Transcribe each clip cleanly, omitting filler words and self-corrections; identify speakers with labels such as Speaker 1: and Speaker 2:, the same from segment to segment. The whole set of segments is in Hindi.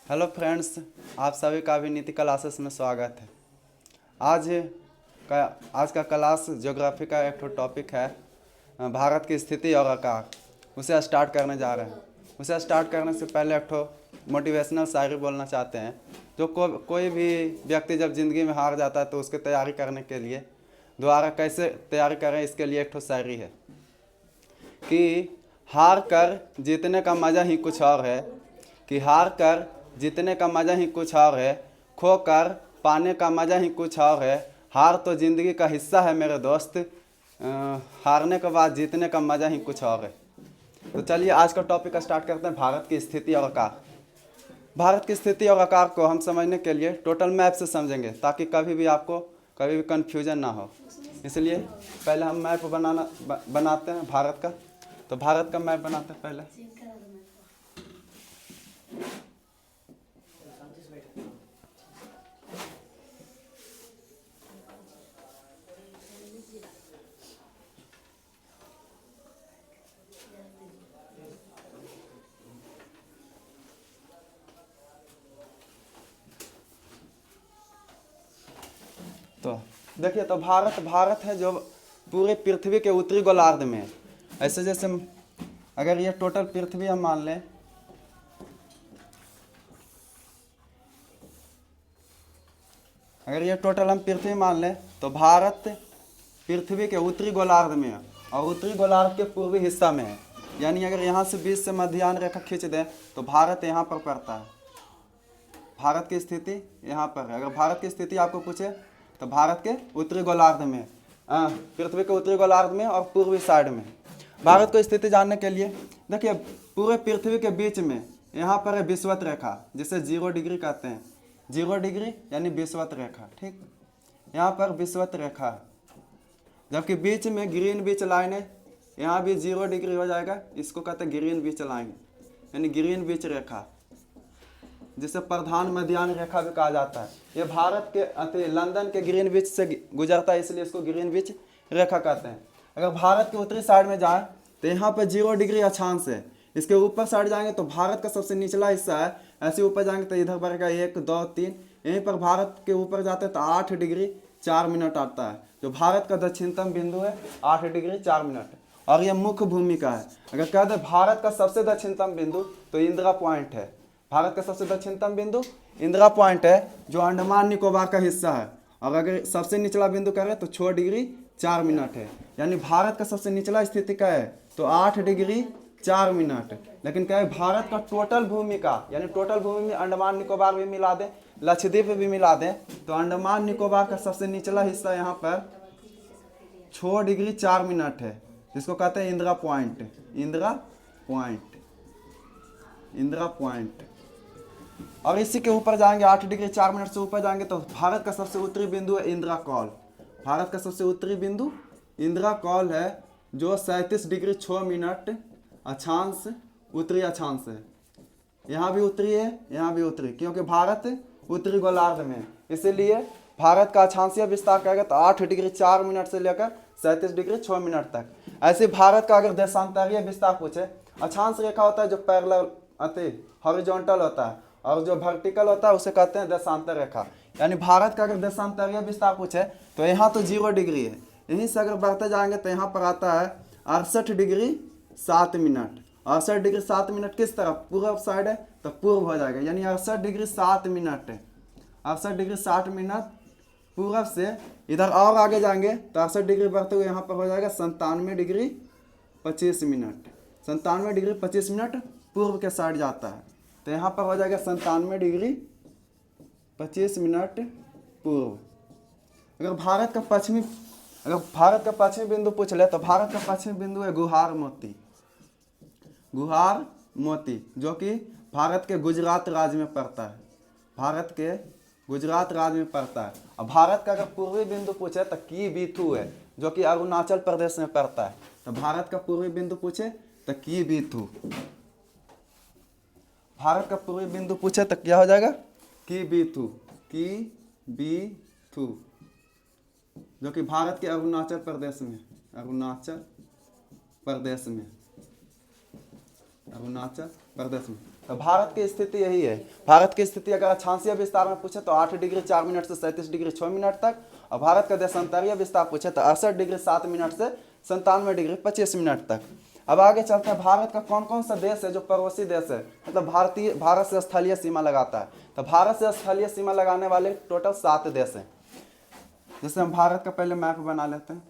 Speaker 1: हेलो फ्रेंड्स, आप सभी का भी नीति क्लासेस में स्वागत है। आज आज का क्लास ज्योग्राफी का एक टॉपिक है भारत की स्थिति और आकार। उसे स्टार्ट करने जा रहे हैं। उसे स्टार्ट करने से पहले एक मोटिवेशनल शायरी बोलना चाहते हैं। जो कोई भी व्यक्ति जब ज़िंदगी में हार जाता है तो उसकी तैयारी करने के लिए दोबारा कैसे तैयारी करें, इसके लिए एक शायरी है कि हार कर जीतने का मज़ा ही कुछ और है, कि हार कर जीतने का मज़ा ही कुछ और है, खो कर पाने का मज़ा ही कुछ और है। हार तो ज़िंदगी का हिस्सा है मेरे दोस्त, हारने के बाद जीतने का मज़ा ही कुछ और है। तो चलिए आज का टॉपिक स्टार्ट करते हैं, भारत की स्थिति और आकार। भारत की स्थिति और आकार को हम समझने के लिए टोटल मैप से समझेंगे, ताकि कभी भी कन्फ्यूजन ना हो। इसलिए पहले हम मैप बनाते हैं भारत का। तो भारत का मैप बनाते हैं पहले। तो देखिए, तो भारत है जो पूरे पृथ्वी के उत्तरी गोलार्ध में है। ऐसे जैसे अगर ये टोटल पृथ्वी हम मान लें, अगर ये टोटल हम पृथ्वी मान लें तो भारत पृथ्वी के उत्तरी गोलार्ध में है और उत्तरी गोलार्ध के पूर्वी हिस्सा में है। यानी अगर यहाँ से बीच से मध्याह्न रेखा खींच दें तो भारत यहाँ पर पड़ता है। भारत की स्थिति यहाँ पर है। अगर भारत की स्थिति आपको पूछे तो भारत के उत्तरी गोलार्ध में, पृथ्वी के उत्तरी गोलार्ध में और पूर्वी साइड में। भारत को स्थिति जानने के लिए देखिए, पूरे पृथ्वी के बीच में यहाँ पर है विषुवत रेखा, जिसे 0 डिग्री कहते हैं। 0 डिग्री यानी विषुवत रेखा, ठीक। यहाँ पर विषुवत रेखा है, जबकि बीच में ग्रीन बीच लाइन है। यहाँ भी 0 डिग्री हो जाएगा, इसको कहते हैं ग्रीन बीच लाइन, यानी ग्रीन बीच रेखा, जिसे प्रधान मध्याह्न रेखा भी कहा जाता है। ये भारत के लंदन के ग्रीन बीच से गुजरता है, इसलिए इसको ग्रीन बीच रेखा कहते हैं। अगर भारत के उत्तरी साइड में जाए तो यहाँ पर 0 डिग्री अक्षांश है। इसके ऊपर साइड जाएंगे तो भारत का सबसे निचला हिस्सा है। ऐसे ऊपर जाएंगे तो इधर बढ़ेगा 1 2 3, यहीं पर भारत के ऊपर जाते हैं तो 8 डिग्री 4 मिनट आता है। जो भारत का दक्षिणतम बिंदु है 8 डिग्री 4 मिनट, और यह मुख्य भूमिका है। अगर कह दें भारत का सबसे दक्षिणतम बिंदु तो इंदिरा पॉइंट है। भारत का सबसे दक्षिणतम बिंदु इंदिरा पॉइंट है, जो अंडमान निकोबार का हिस्सा है। और अगर सबसे निचला बिंदु करें तो 6 डिग्री 4 मिनट है। यानी भारत का सबसे निचला स्थिति का है तो 8 डिग्री 4 मिनट। लेकिन क्या है, भारत का टोटल भूमि का, यानी टोटल भूमि में अंडमान निकोबार भी मिला दें, लक्षद्वीप भी मिला दें, तो अंडमान निकोबार का सबसे निचला हिस्सा यहाँ पर 6 डिग्री 4 मिनट है, जिसको कहते हैं Indira point. Indira point, Indira point. और इसी के ऊपर जाएंगे 8 डिग्री 4 मिनट से ऊपर जाएंगे तो भारत का सबसे उत्तरी बिंदु है इंदिरा कौल। भारत का सबसे उत्तरी बिंदु इंदिरा कौल है, जो 37 डिग्री 6 मिनट अक्षांश उत्तरी अक्षांश है। यहाँ भी उत्तरी है, यहाँ भी उत्तरी, क्योंकि भारत उत्तरी गोलार्ध में, इसीलिए भारत का अक्षांशीय विस्तार कहेगा तो 8 डिग्री 4 मिनट से लेकर 37 डिग्री 6 मिनट तक। ऐसे भारत का अगर देशांतरीय विस्तार पूछे, अक्षांश रेखा होता है जो पैरेलल हॉरिजॉन्टल होता है, और जो वर्टिकल होता है उसे कहते हैं देशांतर रेखा। यानी भारत का अगर देशांतरीय विस्तार पूछे तो यहाँ तो 0 डिग्री है, यहीं से अगर बढ़ते जाएंगे तो यहाँ पर आता है 68 डिग्री 7 मिनट। 68 डिग्री 7 मिनट किस तरफ, पूर्व साइड है तो पूर्व हो जाएगा, यानी 68 डिग्री 7 मिनट है। 68 डिग्री 60 मिनट पूर्व से। इधर और आगे जाएंगे तो 68 डिग्री बढ़ते हुए यहाँ पर हो जाएगा 97 डिग्री 25 मिनट। 97 डिग्री 25 मिनट पूर्व के साइड जाता है, तो यहाँ पर हो जाएगा 97 डिग्री 25 मिनट पूर्व। अगर भारत का पश्चिमी बिंदु पूछ ले तो भारत का पश्चिमी बिंदु है गुहार मोती। गुहार मोती, जो कि भारत के गुजरात राज्य में पड़ता है। भारत के गुजरात राज्य में पड़ता है। और भारत का अगर पूर्वी बिंदु पूछे तो की बीथू है, जो कि अरुणाचल प्रदेश में पड़ता है। तो भारत का पूर्वी बिंदु पूछे तो की बीथू, भारत का पूर्वी बिंदु पूछे तो क्या हो जाएगा, की बीथू, की बीथू, जो कि भारत के अरुणाचल प्रदेश में, अरुणाचल प्रदेश में, अरुणाचल प्रदेश में। तो भारत की स्थिति यही है। भारत की स्थिति अगर अक्षांशीय विस्तार में पूछे तो 8 डिग्री 4 मिनट से 37 डिग्री 6 मिनट तक, और भारत का देशांतरीय विस्तार पूछे तो 68 डिग्री 7 मिनट से 97 डिग्री 25 मिनट तक। अब आगे चलते हैं, भारत का कौन कौन सा देश है जो पड़ोसी देश है, मतलब भारत से स्थलीय सीमा लगाता है। तो भारत से स्थलीय सीमा लगाने वाले टोटल 7 देश हैं। जैसे हम भारत का पहले मैप बना लेते हैं।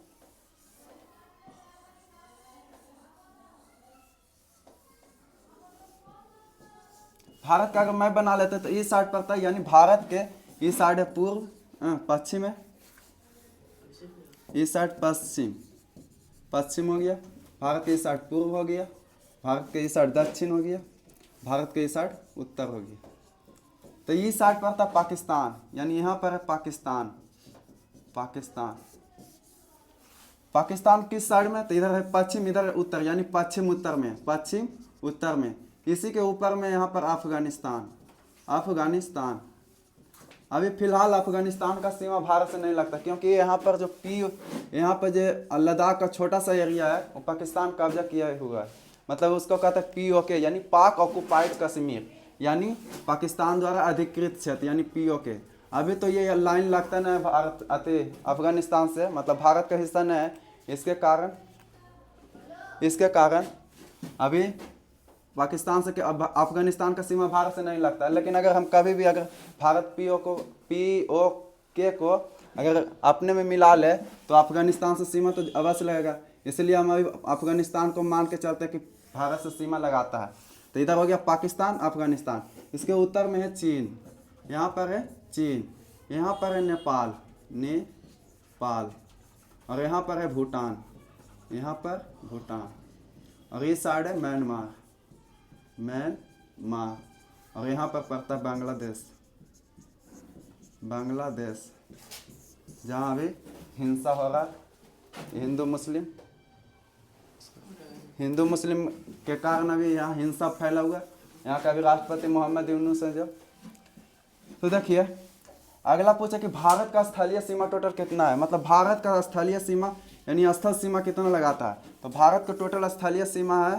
Speaker 1: भारत का अगर मैप बना लेते हैं तो इस साइड पड़ता है, यानी भारत के इस साइड है पूर्व, पश्चिम है, इस साइड पश्चिम हो गया, भारत के इस साइड पूर्व हो गया, भारत के इस साइड दक्षिण हो गया, भारत के इस साइड उत्तर हो गया। तो इस साइड पड़ता है पाकिस्तान, यानी यहाँ पर है पाकिस्तान। पाकिस्तान किस साइड में, तो इधर है पश्चिम, इधर है उत्तर, यानी पश्चिम उत्तर में। इसी के ऊपर में यहाँ पर अफगानिस्तान। अभी फिलहाल अफगानिस्तान का सीमा भारत से नहीं लगता, क्योंकि यहाँ पर जो लद्दाख का छोटा सा एरिया है वो पाकिस्तान कब्जा किया हुआ है, मतलब उसको कहते हैं POK, यानी पाक ऑक्युपाइड कश्मीर, यानी पाकिस्तान द्वारा अधिकृत क्षेत्र, यानी POK। अभी तो ये लाइन लगता नहीं भारत अफगानिस्तान से, मतलब भारत का हिस्सा नहीं है। इसके कारण अभी पाकिस्तान से अफगानिस्तान का सीमा भारत से नहीं लगता है। लेकिन अगर हम कभी भी अगर भारत POK को अगर अपने में मिला ले तो अफगानिस्तान से सीमा तो अवश्य लगेगा। इसलिए हम अभी अफगानिस्तान को मान के चलते कि भारत से सीमा लगाता है। तो इधर हो गया पाकिस्तान, अफगानिस्तान। इसके उत्तर में है चीन, यहाँ पर है चीन, यहाँ पर है नेपाल, और यहाँ पर है भूटान, और इस साइड है म्यांमार, और यहाँ पर पड़ता है बांग्लादेश, जहाँ अभी हिंसा हो रहा है, हिंदू मुस्लिम के कारण अभी यहाँ हिंसा फैला हुआ है। यहाँ का अभी राष्ट्रपति मोहम्मद यूनुस है जो। तो देखिए अगला पूछा कि भारत का स्थलीय सीमा टोटल कितना है, मतलब भारत का स्थलीय सीमा यानी स्थल सीमा कितना लगाता है। तो भारत का टोटल स्थलीय सीमा है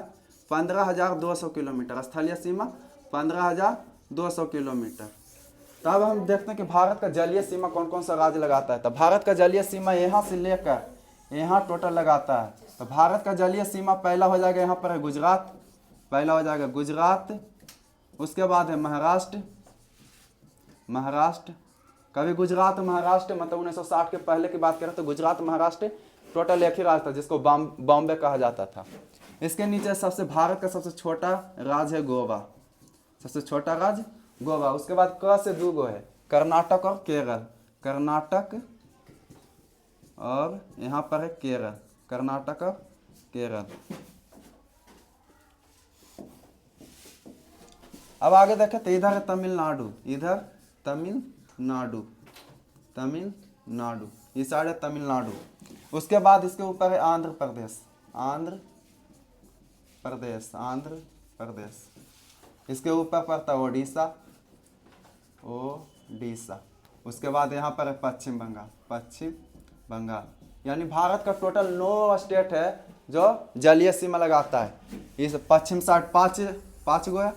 Speaker 1: 15,200 किलोमीटर, स्थलीय सीमा 15,200 किलोमीटर। तब हम देखते हैं कि भारत का जलीय सीमा कौन कौन सा राज्य लगाता है। तो भारत का जलीय सीमा यहाँ से लेकर यहाँ टोटल लगाता है। तो भारत का जलीय सीमा पहला हो जाएगा, यहाँ पर है गुजरात, उसके बाद है महाराष्ट्र। कभी गुजरात महाराष्ट्र, मतलब 1960 के पहले की बात करें तो गुजरात महाराष्ट्र टोटल एक ही राज्य था, जिसको बॉम्बे कहा जाता था। इसके नीचे भारत का सबसे छोटा राज्य है गोवा, उसके बाद क से 2 गो है, कर्नाटक और केरल, और यहाँ पर है केरल, कर्नाटक और केरल। अब आगे देखें तो इधर है तमिलनाडु, इस साइड है तमिलनाडु। उसके बाद इसके ऊपर है आंध्र प्रदेश। इसके ऊपर पड़ता है ओडिशा। उसके बाद यहाँ पर है पश्चिम बंगाल। यानी भारत का टोटल 9 स्टेट है जो जलीय सीमा लगाता है। इस पश्चिम साइड 5 गो है,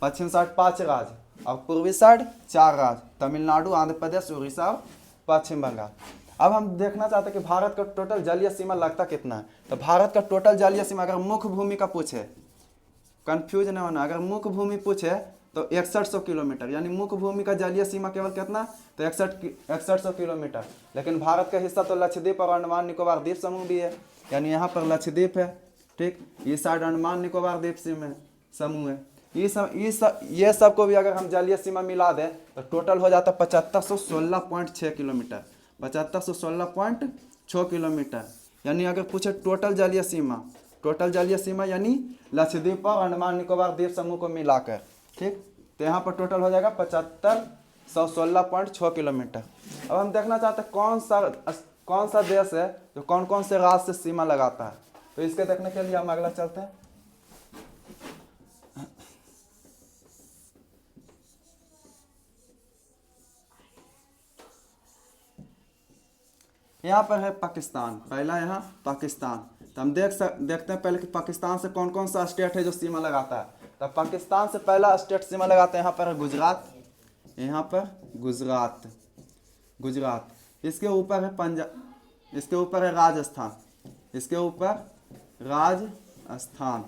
Speaker 1: पश्चिम साइड 5 राज्य, और पूर्वी साइड 4 राज्य, तमिलनाडु, आंध्र प्रदेश, उड़ीसा और पश्चिम बंगाल। अब हम देखना चाहते हैं कि भारत का टोटल जलीय सीमा लगता कितना है। तो भारत का टोटल जलीय सीमा अगर मुख्य भूमि का पूछे, कंफ्यूज नहीं होना, अगर मुख्य भूमि पूछे तो 6100 किलोमीटर, यानी मुख्य भूमि का जलीय सीमा केवल कितना, तो 6100 किलोमीटर। लेकिन भारत का हिस्सा तो लक्षद्वीप और अंडमान निकोबार द्वीप समूह भी है, यानी यहाँ पर लक्षद्वीप है, ठीक, इस साइड अंडमान निकोबार द्वीप समूह है। ये सब को भी अगर हम जलीय सीमा मिला दें तो टोटल हो जाता है 7516.6 किलोमीटर, 7516.6 किलोमीटर। यानी अगर पूछे टोटल जलीय सीमा यानी लक्षद्वीप और अंडमान निकोबार द्वीप समूह को मिलाकर, ठीक, तो यहाँ पर टोटल हो जाएगा 7516.6 किलोमीटर। अब हम देखना चाहते हैं कौन सा देश है जो कौन कौन से राज्य से सीमा लगाता है। तो इसके देखने के लिए हम अगला चलते हैं। यहाँ पर है पाकिस्तान, पहला यहाँ पाकिस्तान। तो हम देखते हैं पहले कि पाकिस्तान से कौन कौन सा स्टेट है जो सीमा लगाता है। तो पाकिस्तान से पहला स्टेट सीमा लगाते हैं, यहाँ पर है गुजरात, यहाँ पर गुजरात, गुजरात। इसके ऊपर है पंजाब, इसके ऊपर है राजस्थान, इसके ऊपर राजस्थान,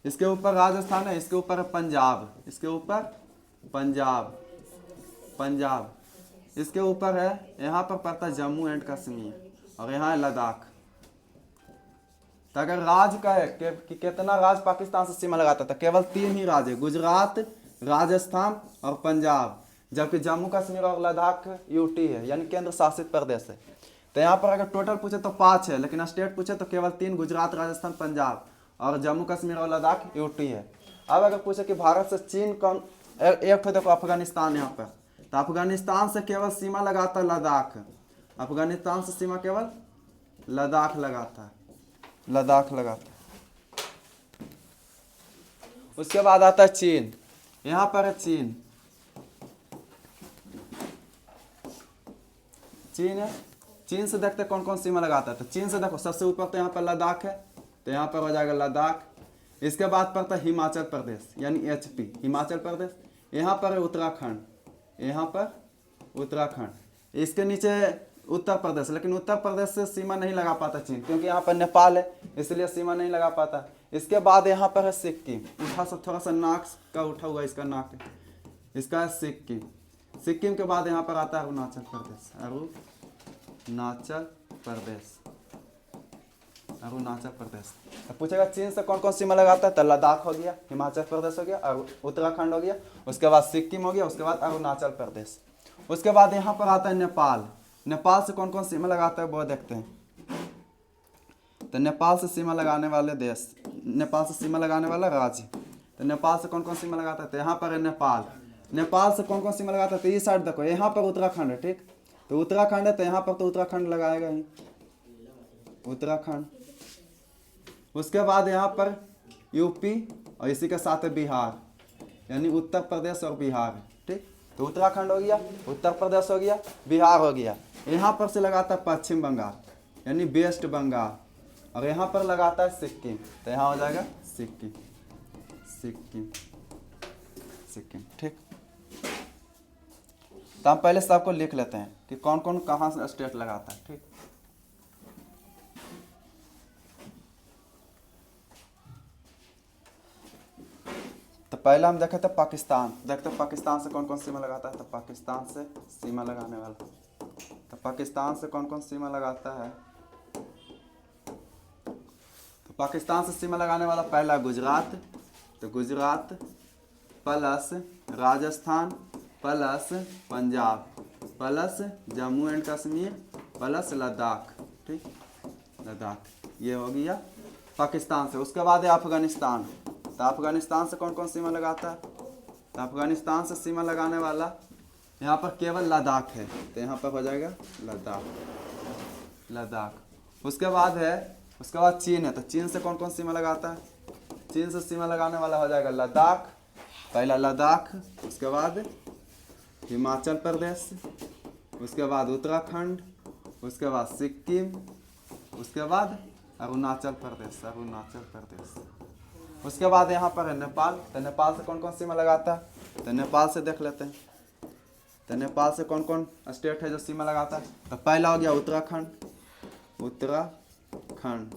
Speaker 1: इसके ऊपर राजस्थान है, इसके ऊपर है पंजाब, इसके ऊपर पंजाब, पंजाब। इसके ऊपर है, यहाँ पर पड़ता है जम्मू एंड कश्मीर, और यहाँ है लद्दाख। तो अगर राज्य का है कि कितना राज्य पाकिस्तान से सीमा लगाता था, केवल 3 ही राज्य, गुजरात, राजस्थान और पंजाब, जबकि जम्मू कश्मीर और लद्दाख यूटी है, यानी केंद्र शासित प्रदेश है। तो यहाँ पर अगर टोटल पूछे तो 5 है, लेकिन स्टेट पूछे तो केवल 3, गुजरात, राजस्थान, पंजाब, और जम्मू कश्मीर और लद्दाख यूटी है। अब अगर पूछे कि भारत से चीन कौन, एक तो देखो अफगानिस्तान यहाँ पर, तो अफगानिस्तान से केवल सीमा लगाता है लद्दाख, अफगानिस्तान से सीमा केवल लद्दाख लगाता है, लद्दाख लगाता है। उसके बाद आता है चीन, यहाँ पर है चीन, चीन है। चीन से देखते कौन कौन सीमा लगाता है, तो चीन से देखो सबसे ऊपर तो यहाँ पर लद्दाख है, तो यहाँ पर हो जाएगा लद्दाख। इसके बाद पड़ता है हिमाचल प्रदेश, यानी HP, हिमाचल प्रदेश। यहाँ पर है उत्तराखंड, यहाँ पर उत्तराखंड। इसके नीचे उत्तर प्रदेश, लेकिन उत्तर प्रदेश से सीमा नहीं लगा पाता चीन, क्योंकि यहाँ पर नेपाल है, इसलिए सीमा नहीं लगा पाता। इसके बाद यहाँ पर है सिक्किम, उठा सा थोड़ा सा नाक का उठा हुआ इसका नाक, इसका है सिक्किम। सिक्किम के बाद यहाँ पर आता है अरुणाचल प्रदेश, अरुणाचल प्रदेश, अरुणाचल प्रदेश। तो पूछेगा चीन से कौन कौन सीमा लगाता है, तो लद्दाख हो गया, हिमाचल प्रदेश हो गया, और उत्तराखंड हो गया, उसके बाद सिक्किम हो गया, उसके बाद अरुणाचल प्रदेश। उसके बाद यहाँ पर आता है नेपाल, नेपाल से कौन कौन सीमा लगाता है वो देखते हैं। तो नेपाल से सीमा लगाने वाले देश, नेपाल से सीमा लगाने वाला राज्य, तो नेपाल से कौन कौन सीमा लगाता है, तो यहाँ पर है नेपाल। नेपाल से कौन कौन सीमा लगाता है, तो ये साइड देखो, यहाँ पर उत्तराखंड है, ठीक, तो उत्तराखंड है, तो यहाँ पर तो उत्तराखंड लगाएगा ही, उत्तराखंड। उसके बाद यहाँ पर यूपी, और इसी के साथ है बिहार, यानी उत्तर प्रदेश और बिहार, ठीक। तो उत्तराखंड हो गया, उत्तर प्रदेश हो गया, बिहार हो गया। यहाँ पर से लगाता है पश्चिम बंगाल, यानी वेस्ट बंगाल, और यहाँ पर लगाता है सिक्किम, तो यहाँ हो जाएगा सिक्किम, सिक्किम, सिक्किम, ठीक। तो हम पहले सबको लिख लेते हैं कि कौन कौन कहाँ से स्टेट लगाता है, ठीक। तो पहला हम देखे थे पाकिस्तान, देखते पाकिस्तान से कौन कौन सीमा लगाता है। तो पाकिस्तान से सीमा लगाने वाला, तो पाकिस्तान से कौन कौन सीमा लगाता है, तो पाकिस्तान से सीमा लगाने वाला पहला गुजरात, तो Gujarat plus Rajasthan plus Punjab plus Jammu and Kashmir plus Ladakh, ठीक, लद्दाख, ये हो गया पाकिस्तान से। उसके बाद है अफगानिस्तान, तो अफगानिस्तान से कौन कौन सीमा लगाता है, तो अफगानिस्तान से सीमा लगाने वाला यहाँ पर केवल लद्दाख है, तो यहाँ पर हो जाएगा लद्दाख, लद्दाख। उसके बाद है, उसके बाद चीन है, तो चीन से कौन कौन सीमा लगाता है, चीन से सीमा लगाने वाला हो जाएगा लद्दाख, पहला लद्दाख, उसके बाद हिमाचल प्रदेश, उसके बाद उत्तराखंड, उसके बाद सिक्किम, उसके बाद अरुणाचल प्रदेश, अरुणाचल प्रदेश। उसके बाद यहाँ पर है नेपाल, तो नेपाल से कौन कौन सीमा लगाता है, तो नेपाल से देख लेते हैं। तो नेपाल से कौन कौन स्टेट है जो सीमा लगाता है, तो पहला हो गया उत्तराखंड, उत्तराखंड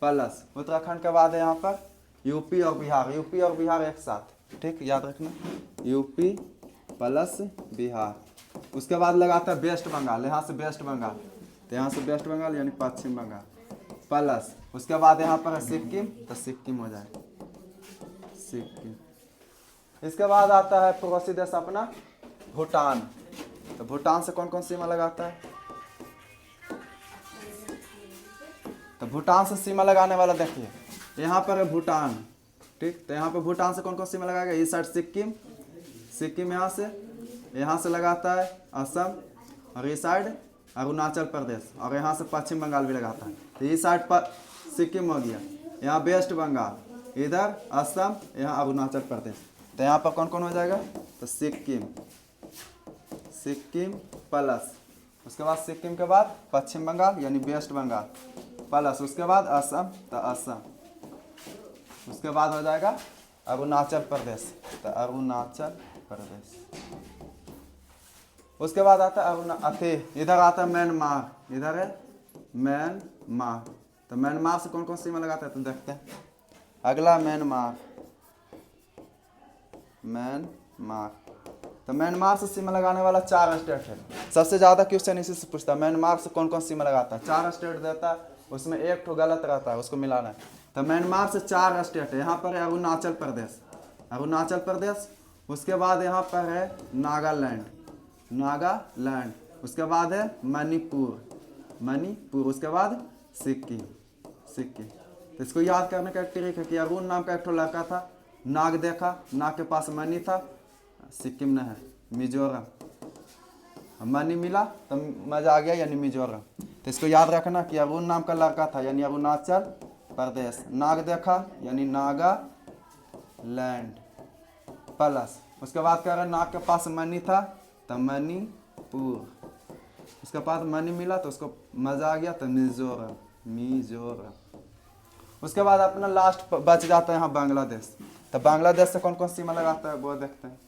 Speaker 1: प्लस, उत्तराखंड के बाद है यहाँ पर यूपी और बिहार, यूपी और बिहार एक साथ, ठीक, याद रखना, यूपी प्लस बिहार। उसके बाद लगाता है वेस्ट बंगाल, यहाँ से वेस्ट बंगाल, तो यहाँ से वेस्ट बंगाल यानी पश्चिम बंगाल प्लस, उसके बाद यहाँ पर है सिक्किम, तो सिक्किम हो जाए, सिक्किम। इसके बाद आता है पड़ोसी देश अपना भूटान, तो भूटान से कौन कौन सीमा लगाता है, तो भूटान से सीमा लगाने वाला देखिए, यहाँ पर है भूटान, ठीक, तो यहाँ पर भूटान से कौन कौन सीमा लगाएगा, इस साइड सिक्किम, सिक्किम यहाँ से लगाता है असम, और इस साइड अरुणाचल प्रदेश, और यहाँ से पश्चिम बंगाल भी लगाता है। तो इस साइड पर सिक्किम हो गया, यहाँ वेस्ट बंगाल, इधर असम, यहाँ अरुणाचल प्रदेश। तो यहाँ पर कौन कौन हो जाएगा, तो सिक्किम, सिक्किम प्लस, उसके बाद सिक्किम के बाद पश्चिम बंगाल यानी वेस्ट बंगाल प्लस उसके बाद असम, तो असम। उसके बाद हो जाएगा अरुणाचल प्रदेश, तो अरुणाचल प्रदेश। उसके बाद आता है इधर आता है म्यांमार, इधर है म्यांमार। तो म्यांमार से कौन कौन सीमा लगाता है तो देखते हैं। अगला म्यांमार, म्यांमार। तो म्यांमार से सीमा लगाने वाला 4 स्टेट है। सबसे ज़्यादा क्वेश्चन इसी से पूछता है, म्यांमार से कौन कौन सीमा लगाता है। 4 स्टेट देता है, उसमें एक तो गलत रहता है, उसको मिलाना है। तो म्यांमार से 4 स्टेट है। यहाँ पर है अरुणाचल प्रदेश, अरुणाचल प्रदेश। उसके बाद यहाँ पर है नागालैंड, नागालैंड। उसके बाद है मणिपुर, मणिपुर। उसके बाद सिक्किम, सिक्किम। तो इसको याद करने का एक ट्रिक है कि अरुण नाम का एक तो लड़का था, नाग देखा, नाग के पास मणि था, सिक्किम में है मिजोरम, मणि मिला तो मजा आ गया यानी मिजोरम। तो इसको याद रखना कि अरुण नाम का लड़का था यानी अरुणाचल प्रदेश, नाग देखा यानी नागालैंड प्लस उसके बाद कह रहे नाग के पास मणि था तो मणिपुर। उसके बाद मणि मिला तो उसको मजा आ गया तो मिजोरम, मिजोरम। उसके बाद अपना लास्ट बच जाता है यहाँ बांग्लादेश। तो बांग्लादेश से कौन कौन सीमा लगाता है वो देखते हैं।